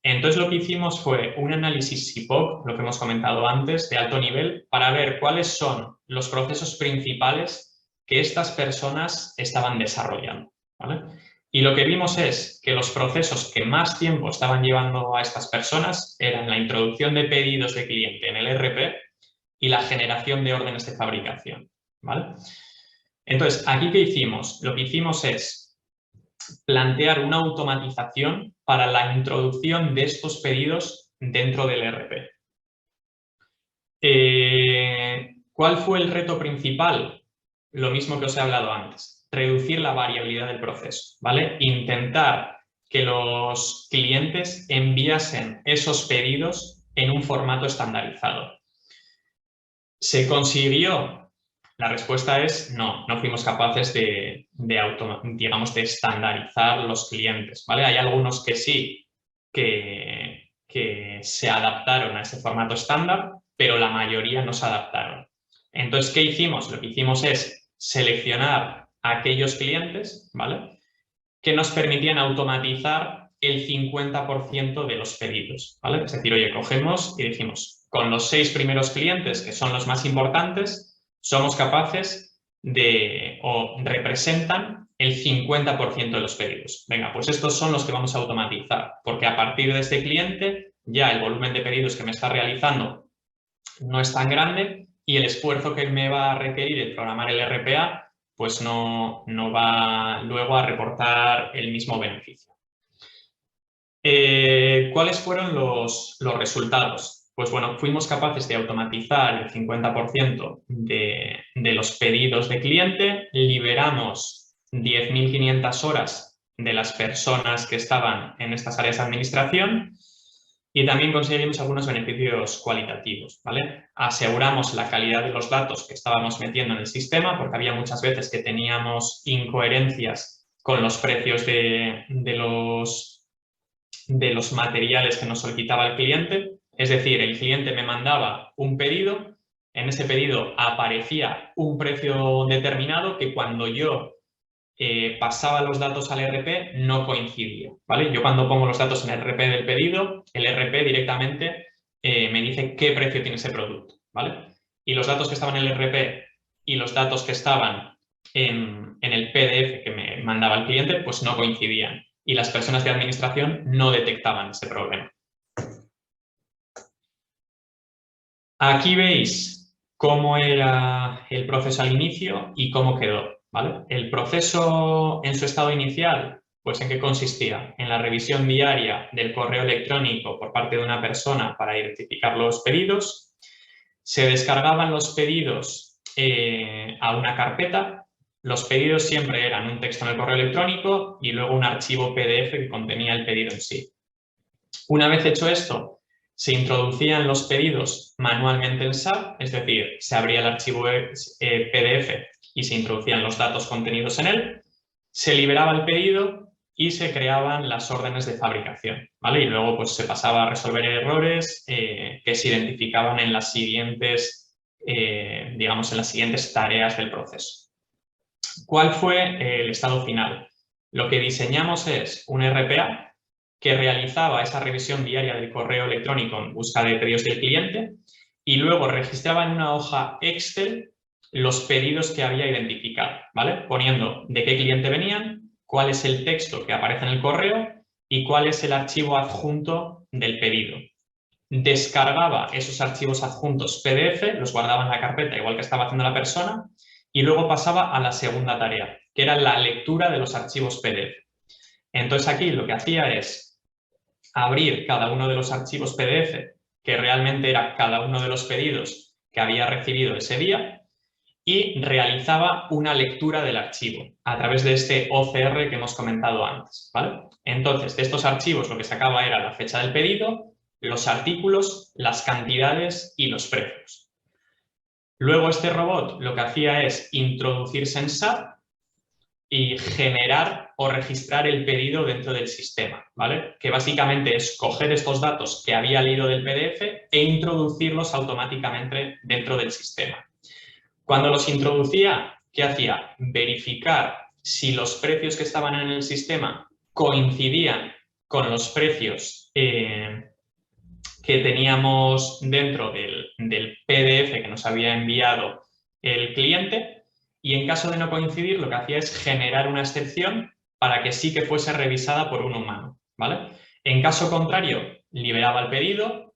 Entonces lo que hicimos fue un análisis SIPOC, lo que hemos comentado antes, de alto nivel, para ver cuáles son los procesos principales que estas personas estaban desarrollando, ¿vale? Y lo que vimos es que los procesos que más tiempo estaban llevando a estas personas eran la introducción de pedidos de cliente en el ERP y la generación de órdenes de fabricación, ¿vale? Entonces, ¿aquí qué hicimos? Lo que hicimos es plantear una automatización para la introducción de estos pedidos dentro del ERP. ¿Cuál fue el reto principal? Lo mismo que os he hablado antes, reducir la variabilidad del proceso, ¿vale? Intentar que los clientes enviasen esos pedidos en un formato estandarizado. ¿Se consiguió? La respuesta es no, no fuimos capaces de estandarizar los clientes, ¿vale? Hay algunos que sí, que se adaptaron a ese formato estándar, pero la mayoría no se adaptaron. Entonces, ¿qué hicimos? Lo que hicimos es seleccionar a aquellos clientes, ¿vale?, que nos permitían automatizar el 50% de los pedidos, ¿vale? Es decir, oye, cogemos y decimos, con los 6 primeros clientes, que son los más importantes, somos capaces de, o representan el 50% de los pedidos. Venga, pues estos son los que vamos a automatizar, porque a partir de este cliente ya el volumen de pedidos que me está realizando no es tan grande y el esfuerzo que me va a requerir el programar el RPA pues no va luego a reportar el mismo beneficio. ¿Cuáles fueron los resultados? Pues bueno, fuimos capaces de automatizar el 50% de los pedidos de cliente, liberamos 10.500 horas de las personas que estaban en estas áreas de administración y también conseguimos algunos beneficios cualitativos, ¿vale? Aseguramos la calidad de los datos que estábamos metiendo en el sistema porque había muchas veces que teníamos incoherencias con los precios de los materiales que nos solicitaba el cliente. Es decir, el cliente me mandaba un pedido, en ese pedido aparecía un precio determinado que cuando yo pasaba los datos al RP no coincidía, ¿vale? Yo cuando pongo los datos en el RP del pedido, el RP directamente me dice qué precio tiene ese producto, ¿vale? Y los datos que estaban en el RP y los datos que estaban en el PDF que me mandaba el cliente, pues no coincidían. Y las personas de administración no detectaban ese problema. Aquí veis cómo era el proceso al inicio y cómo quedó, ¿vale? El proceso en su estado inicial, pues ¿en qué consistía? En la revisión diaria del correo electrónico por parte de una persona para identificar los pedidos. Se descargaban los pedidos a una carpeta. Los pedidos siempre eran un texto en el correo electrónico y luego un archivo PDF que contenía el pedido en sí. Una vez hecho esto, se introducían los pedidos manualmente en SAP, es decir, se abría el archivo PDF y se introducían los datos contenidos en él, se liberaba el pedido y se creaban las órdenes de fabricación, ¿vale? Y luego pues, se pasaba a resolver errores que se identificaban en las siguientes, digamos, en las siguientes tareas del proceso. ¿Cuál fue el estado final? Lo que diseñamos es un RPA que realizaba esa revisión diaria del correo electrónico en busca de pedidos del cliente y luego registraba en una hoja Excel los pedidos que había identificado, ¿vale? Poniendo de qué cliente venían, cuál es el texto que aparece en el correo y cuál es el archivo adjunto del pedido. Descargaba esos archivos adjuntos PDF, los guardaba en la carpeta igual que estaba haciendo la persona y luego pasaba a la segunda tarea, que era la lectura de los archivos PDF. Entonces aquí lo que hacía es abrir cada uno de los archivos PDF, que realmente era cada uno de los pedidos que había recibido ese día, y realizaba una lectura del archivo a través de este OCR que hemos comentado antes, ¿vale? Entonces, de estos archivos lo que sacaba era la fecha del pedido, los artículos, las cantidades y los precios. Luego este robot lo que hacía es introducirse en SAP y generar o registrar el pedido dentro del sistema, ¿vale? Que básicamente es coger estos datos que había leído del PDF e introducirlos automáticamente dentro del sistema. Cuando los introducía, ¿qué hacía? Verificar si los precios que estaban en el sistema coincidían con los precios que teníamos dentro del PDF que nos había enviado el cliente y en caso de no coincidir lo que hacía es generar una excepción para que sí que fuese revisada por un humano, ¿vale? En caso contrario, liberaba el pedido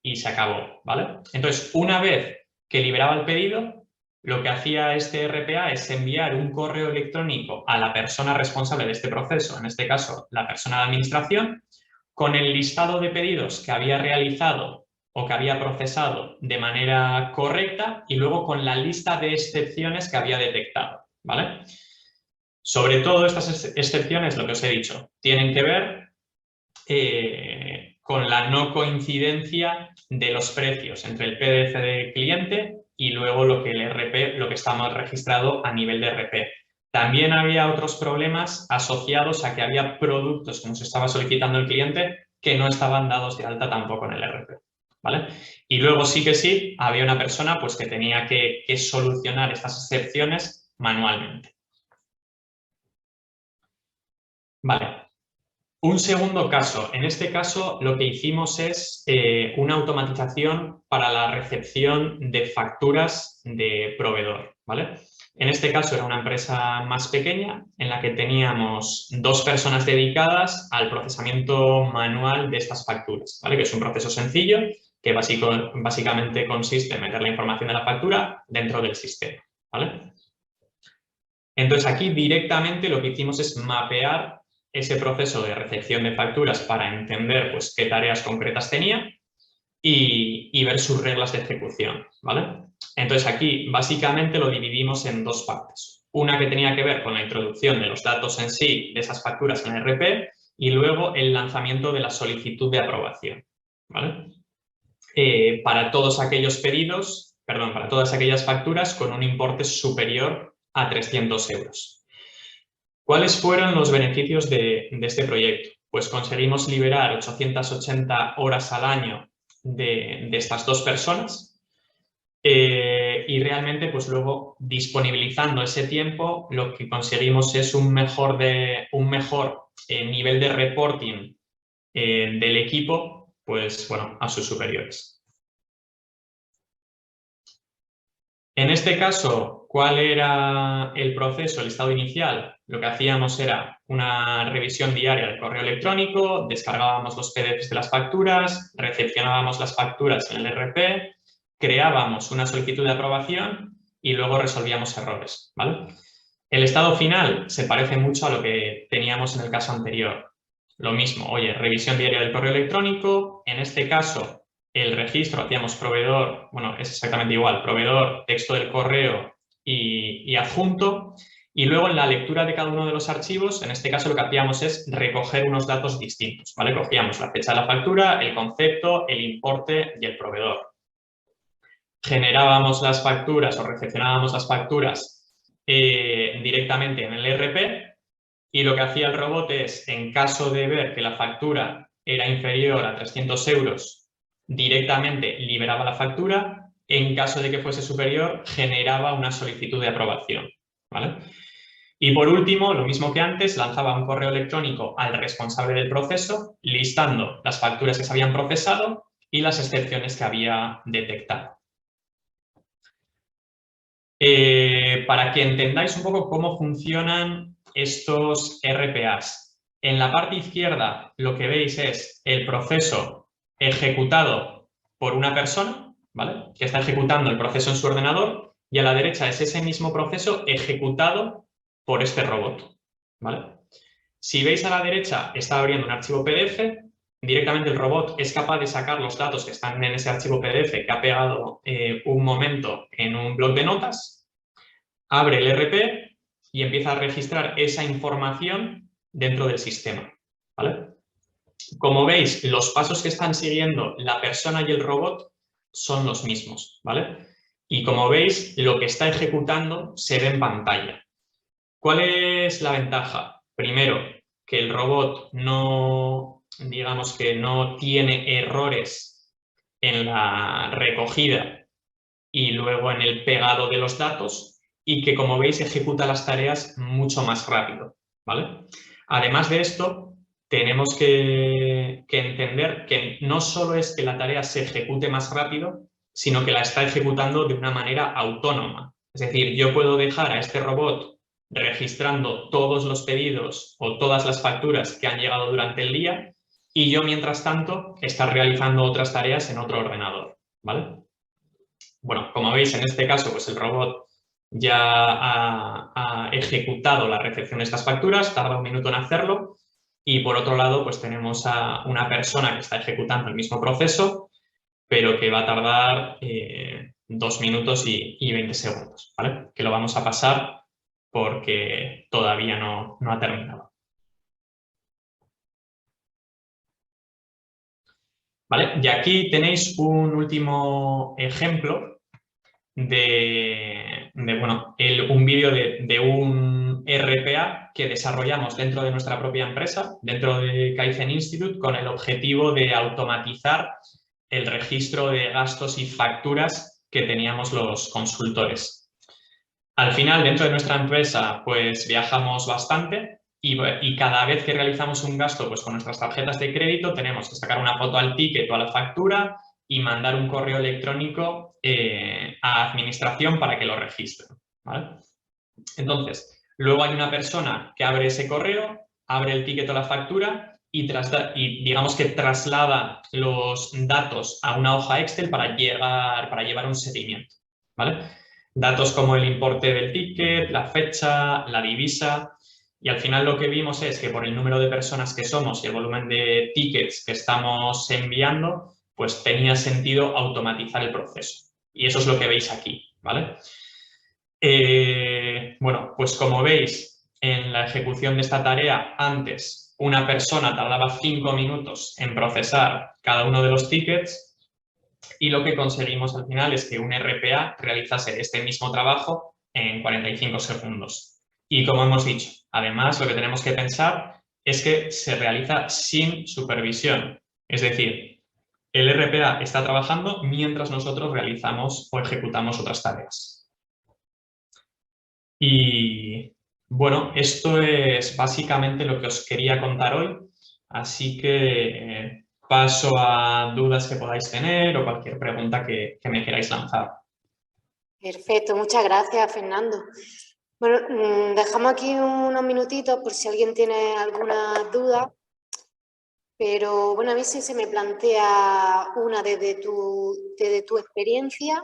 y se acabó, ¿vale? Entonces, una vez que liberaba el pedido, lo que hacía este RPA es enviar un correo electrónico a la persona responsable de este proceso, en este caso, la persona de administración, con el listado de pedidos que había realizado o que había procesado de manera correcta y luego con la lista de excepciones que había detectado, ¿vale? Sobre todo estas excepciones, lo que os he dicho, tienen que ver con la no coincidencia de los precios entre el PDF del cliente y luego lo que el RP, lo que estamos registrado a nivel de RP. También había otros problemas asociados a que había productos que nos estaba solicitando el cliente que no estaban dados de alta tampoco en el RP, ¿vale? Y luego sí que sí, había una persona pues, que tenía que solucionar estas excepciones manualmente. Vale. Un segundo caso. En este caso lo que hicimos es una automatización para la recepción de facturas de proveedor, ¿vale? En este caso era una empresa más pequeña en la que teníamos 2 personas dedicadas al procesamiento manual de estas facturas, ¿vale? Que es un proceso sencillo que básicamente consiste en meter la información de la factura dentro del sistema, ¿vale? Entonces, aquí directamente lo que hicimos es mapear ese proceso de recepción de facturas para entender pues, qué tareas concretas tenía y ver sus reglas de ejecución, ¿vale? Entonces, aquí básicamente lo dividimos en dos partes. Una que tenía que ver con la introducción de los datos en sí de esas facturas en ERP y luego el lanzamiento de la solicitud de aprobación, ¿vale? Para todos aquellos pedidos, perdón, para todas aquellas facturas con un importe superior a 300 euros. ¿Cuáles fueron los beneficios de este proyecto? Pues conseguimos liberar 880 horas al año de estas dos personas y realmente pues luego disponibilizando ese tiempo lo que conseguimos es un mejor nivel de reporting del equipo pues bueno a sus superiores. En este caso, ¿cuál era el proceso, el estado inicial? Lo que hacíamos era una revisión diaria del correo electrónico, descargábamos los PDFs de las facturas, recepcionábamos las facturas en el ERP, creábamos una solicitud de aprobación y luego resolvíamos errores, ¿vale? El estado final se parece mucho a lo que teníamos en el caso anterior. Lo mismo, oye, revisión diaria del correo electrónico, en este caso el registro hacíamos proveedor, bueno, es exactamente igual, proveedor, texto del correo y adjunto. Y luego en la lectura de cada uno de los archivos, en este caso lo que hacíamos es recoger unos datos distintos, ¿vale? Cogíamos la fecha de la factura, el concepto, el importe y el proveedor. Generábamos las facturas o recepcionábamos las facturas directamente en el ERP y lo que hacía el robot es, en caso de ver que la factura era inferior a 300 euros, directamente liberaba la factura, en caso de que fuese superior, generaba una solicitud de aprobación, ¿vale? Y por último, lo mismo que antes, lanzaba un correo electrónico al responsable del proceso, listando las facturas que se habían procesado y las excepciones que había detectado. Para que entendáis un poco cómo funcionan estos RPAs. En la parte izquierda lo que veis es el proceso ejecutado por una persona, ¿vale? Que está ejecutando el proceso en su ordenador y a la derecha es ese mismo proceso ejecutado por este robot, ¿vale? Si veis a la derecha está abriendo un archivo PDF, directamente el robot es capaz de sacar los datos que están en ese archivo PDF que ha pegado un momento en un bloc de notas, abre el ERP y empieza a registrar esa información dentro del sistema, ¿vale? Como veis, los pasos que están siguiendo la persona y el robot son los mismos, ¿vale? Y como veis, lo que está ejecutando se ve en pantalla. ¿Cuál es la ventaja? Primero, que el robot no, digamos que no tiene errores en la recogida y luego en el pegado de los datos y que, como veis, ejecuta las tareas mucho más rápido, ¿vale? Además de esto, tenemos que entender que no solo es que la tarea se ejecute más rápido, sino que la está ejecutando de una manera autónoma. Es decir, yo puedo dejar a este robot registrando todos los pedidos o todas las facturas que han llegado durante el día y yo, mientras tanto, estar realizando otras tareas en otro ordenador, ¿vale? Bueno, como veis, en este caso, pues el robot ya ha ejecutado la recepción de estas facturas, tarda un minuto en hacerlo y por otro lado, pues tenemos a una persona que está ejecutando el mismo proceso, pero que va a tardar 2 minutos y 20 segundos, ¿vale? Que lo vamos a pasar porque todavía no ha terminado. ¿Vale? Y aquí tenéis un último ejemplo un vídeo de un RPA que desarrollamos dentro de nuestra propia empresa, dentro de Kaizen Institute, con el objetivo de automatizar el registro de gastos y facturas que teníamos los consultores. Al final, dentro de nuestra empresa, pues viajamos bastante y cada vez que realizamos un gasto pues, con nuestras tarjetas de crédito, tenemos que sacar una foto al ticket o a la factura y mandar un correo electrónico a administración para que lo registren, ¿vale? Entonces, luego hay una persona que abre ese correo, abre el ticket o la factura y digamos que traslada los datos a una hoja Excel para llevar un seguimiento, ¿vale? Datos como el importe del ticket, la fecha, la divisa, y al final lo que vimos es que por el número de personas que somos y el volumen de tickets que estamos enviando, pues tenía sentido automatizar el proceso. Y eso es lo que veis aquí, ¿vale? Bueno, pues como veis, en la ejecución de esta tarea, antes una persona tardaba 5 minutos en procesar cada uno de los tickets y lo que conseguimos al final es que un RPA realizase este mismo trabajo en 45 segundos. Y como hemos dicho, además lo que tenemos que pensar es que se realiza sin supervisión. Es decir, el RPA está trabajando mientras nosotros realizamos o ejecutamos otras tareas. Y bueno, esto es básicamente lo que os quería contar hoy, así que paso a dudas que podáis tener o cualquier pregunta que me queráis lanzar. Perfecto, muchas gracias, Fernando. Bueno, dejamos aquí unos minutitos por si alguien tiene alguna duda, pero bueno, a mí sí se me plantea una desde tu experiencia.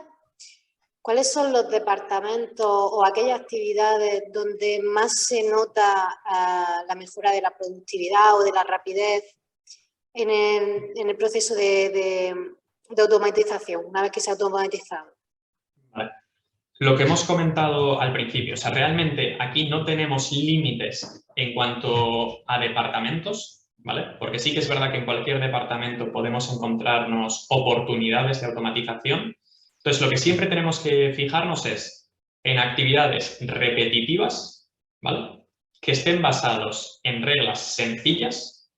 ¿Cuáles son los departamentos o aquellas actividades donde más se nota la mejora de la productividad o de la rapidez en el proceso de automatización, una vez que se ha automatizado? Vale. Lo que hemos comentado al principio, o sea, realmente aquí no tenemos límites en cuanto a departamentos, ¿vale? Porque sí que es verdad que en cualquier departamento podemos encontrarnos oportunidades de automatización. Entonces, lo que siempre tenemos que fijarnos es en actividades repetitivas, ¿vale? Que estén basados en reglas sencillas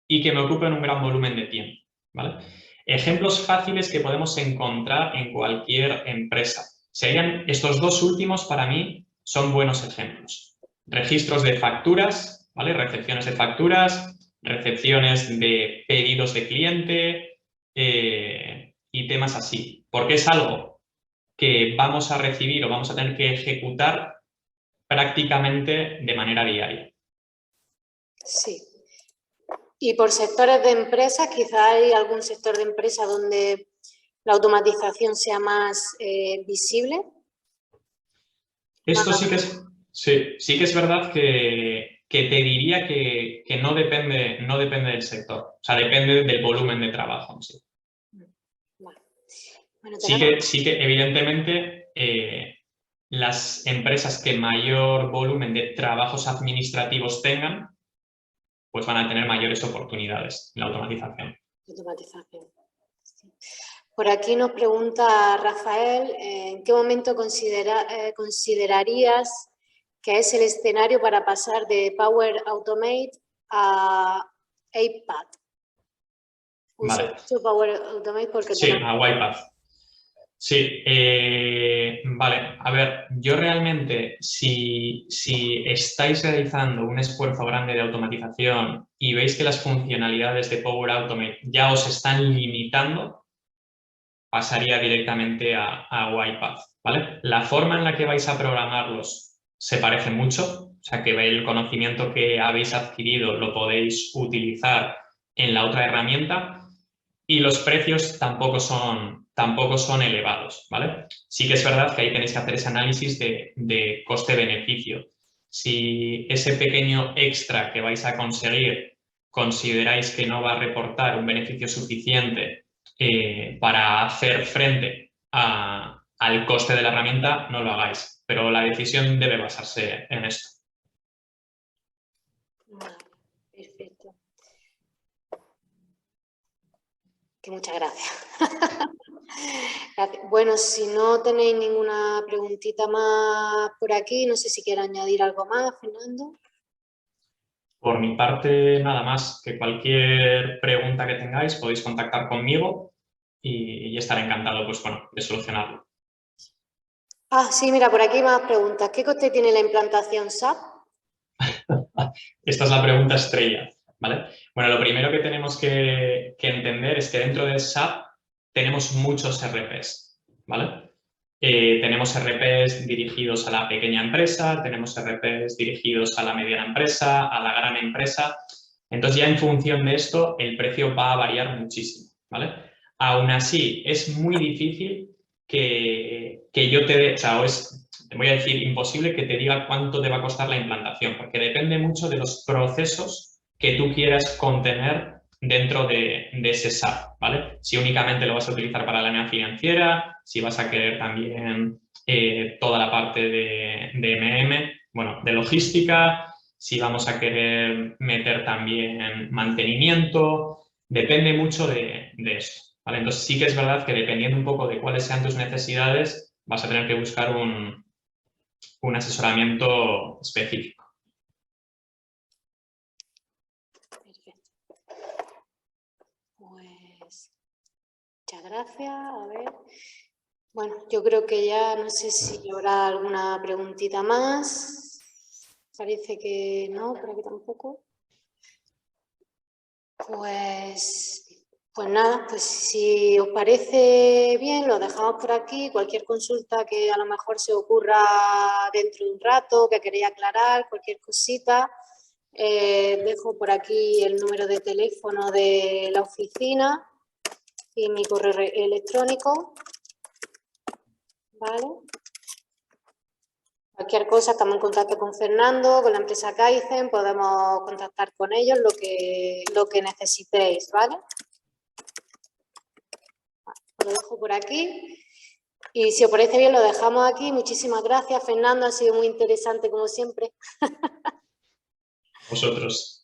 y que me ocupen un gran volumen de tiempo, ¿vale? Ejemplos fáciles que podemos encontrar en cualquier empresa. Serían estos dos últimos, para mí, son buenos ejemplos. Registros de facturas, ¿vale? Recepciones de facturas, recepciones de pedidos de cliente y temas así. Porque es algo que vamos a recibir o vamos a tener que ejecutar prácticamente de manera diaria. Sí. Y por sectores de empresas, quizá hay algún sector de empresa donde la automatización sea más visible. Esto sí que es, sí que es verdad que te diría que no depende del sector, o sea, depende del volumen de trabajo en sí. Bueno, Sí que evidentemente las empresas que mayor volumen de trabajos administrativos tengan, pues van a tener mayores oportunidades en la automatización. Sí. Por aquí nos pregunta Rafael, ¿en qué momento considerarías que es el escenario para pasar de Power Automate a iPad? Uso Vale. mucho Power Automate porque Sí, a UiPath. Sí, vale. A ver, yo realmente, si estáis realizando un esfuerzo grande de automatización y veis que las funcionalidades de Power Automate ya os están limitando, pasaría directamente a UiPath, ¿vale? La forma en la que vais a programarlos se parece mucho, o sea que el conocimiento que habéis adquirido lo podéis utilizar en la otra herramienta y los precios tampoco son elevados, ¿vale? Sí que es verdad que ahí tenéis que hacer ese análisis de coste-beneficio. Si ese pequeño extra que vais a conseguir consideráis que no va a reportar un beneficio suficiente para hacer frente al coste de la herramienta, no lo hagáis, pero la decisión debe basarse en esto. Perfecto. Que muchas gracias. Bueno, si no tenéis ninguna preguntita más por aquí, no sé si quiere añadir algo más, Fernando. Por mi parte, nada más, que cualquier pregunta que tengáis podéis contactar conmigo y estaré encantado, pues bueno, de solucionarlo. Sí, mira, por aquí hay más preguntas. ¿Qué coste tiene la implantación SAP? Esta es la pregunta estrella, ¿vale? Bueno, lo primero que tenemos que entender es que dentro de SAP tenemos muchos RPs, ¿vale? Tenemos RPs dirigidos a la pequeña empresa, tenemos RPs dirigidos a la mediana empresa, a la gran empresa. Entonces ya en función de esto el precio va a variar muchísimo, ¿vale? Aún así, es muy difícil que yo te dé, o sea, te voy a decir, imposible que te diga cuánto te va a costar la implantación, porque depende mucho de los procesos que tú quieras contener dentro de ese SAP, ¿vale? Si únicamente lo vas a utilizar para la línea financiera, si vas a querer también toda la parte de MM, bueno, de logística, si vamos a querer meter también mantenimiento, depende mucho de esto, ¿vale? Entonces sí que es verdad que dependiendo un poco de cuáles sean tus necesidades, vas a tener que buscar un asesoramiento específico. Perfecto. Pues muchas gracias. A ver. Bueno, yo creo que ya no sé si habrá alguna preguntita más. Parece que no, por aquí tampoco. Pues nada, pues si os parece bien, lo dejamos por aquí. Cualquier consulta que a lo mejor se ocurra dentro de un rato, que queréis aclarar, cualquier cosita, dejo por aquí el número de teléfono de la oficina y mi correo electrónico. ¿Vale? Cualquier cosa, estamos en contacto con Fernando, con la empresa Kaizen, podemos contactar con ellos lo que necesitéis, ¿vale? Lo dejo por aquí. Y si os parece bien, lo dejamos aquí. Muchísimas gracias, Fernando. Ha sido muy interesante, como siempre. Vosotros.